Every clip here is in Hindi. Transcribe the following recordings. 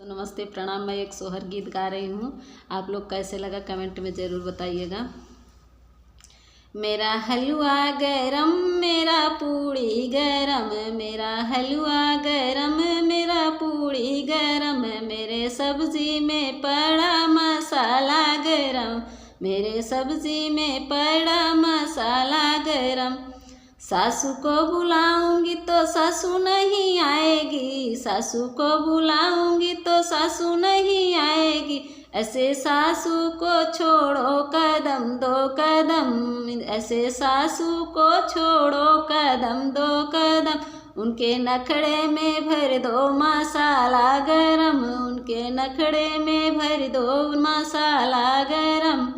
तो नमस्ते प्रणाम। मैं एक सोहर गीत गा रही हूँ। आप लोग कैसे लगा कमेंट में ज़रूर बताइएगा। मेरा हलवा गरम मेरा पूड़ी गरम, मेरा हलवा गरम मेरा पूड़ी गरम, मेरे सब्जी में पड़ा मसाला गरम, मेरे सब्जी में पड़ा मसाला गरम। सासू को बुलाऊंगी तो सासू नहीं आएगी, सासू को बुलाऊंगी तो सासू नहीं आएगी। ऐसे सासू को छोड़ो कदम दो कदम, ऐसे सासू को छोड़ो कदम दो कदम। उनके नखड़े में भर दो मसाला गरम, उनके नखड़े में भर दो मसाला गरम।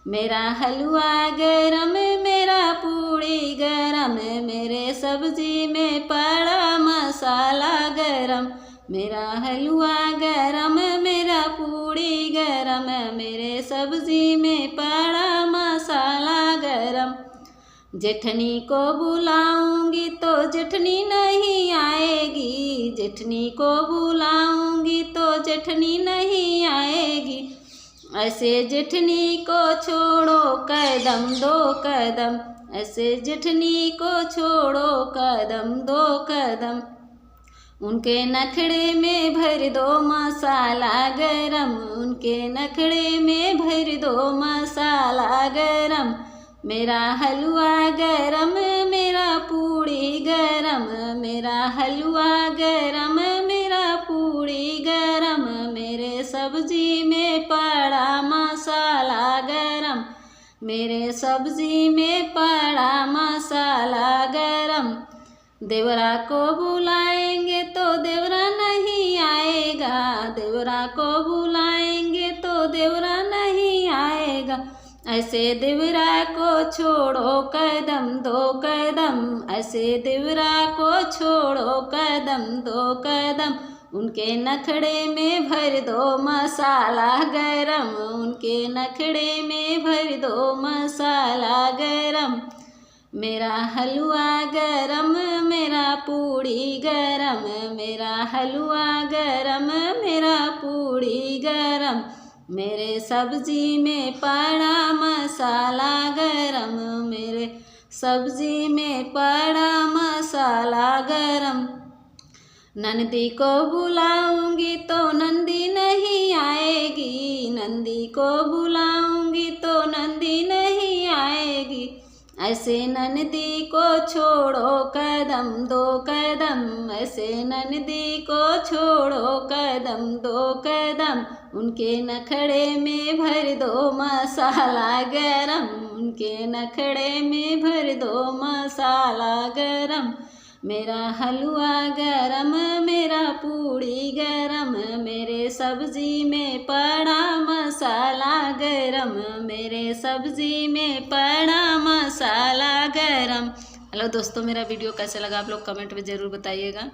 मेरा हलवा गरम मेरा पूड़ी गरम, मेरे सब्जी में पड़ा मसाला गरम। मेरा हलवा गरम मेरा पूड़ी गरम, मेरे सब्जी में पड़ा मसाला गरम। जेठनी को बुलाऊंगी तो जेठनी नहीं आएगी, जेठनी को बुलाऊंगी तो जेठनी नहीं आएगी। ऐसे जेठनी को छोड़ो कदम दो कदम, ऐसे जेठनी को छोड़ो कदम दो कदम। उनके नखड़े में भर दो मसाला गरम, उनके नखड़े में भर दो मसाला गरम। मेरा हलवा गरम मेरा पूड़ी गरम, मेरा हलवा गरम मेरा पूड़ी गरम, मेरे सब्जी में पड़ा मसाला गरम, मेरे सब्जी में पड़ा मसाला गरम। देवरा को बुलाएंगे तो देवरा नहीं आएगा, देवरा को बुलाएंगे तो देवरा नहीं आएगा। ऐसे देवरा को छोड़ो कदम दो कदम, ऐसे देवरा को छोड़ो कदम दो कदम। उनके नखड़े में भर दो मसाला गरम, उनके नखड़े में भर दो मसाला गरम। मेरा हलवा गरम मेरा पूड़ी गरम, मेरा हलवा गरम मेरा पूड़ी गरम, मेरे सब्जी में पड़ा मसाला गरम, मेरे सब्जी में पड़ा मसाला गरम। नंदी को बुलाऊंगी तो नंदी नहीं आएगी, नंदी को बुलाऊंगी तो नंदी नहीं आएगी। ऐसे नंदी को छोड़ो कदम दो कदम, ऐसे नंदी को छोड़ो कदम दो कदम। उनके नखड़े में भर दो मसाला गरम, उनके नखड़े में भर दो मसाला गरम। मेरा हलवा गरम मेरा पूड़ी गरम, मेरे सब्जी में पड़ा मसाला गरम, मेरे सब्जी में पड़ा मसाला गरम। हेलो दोस्तों, मेरा वीडियो कैसे लगा आप लोग कमेंट में ज़रूर बताइएगा।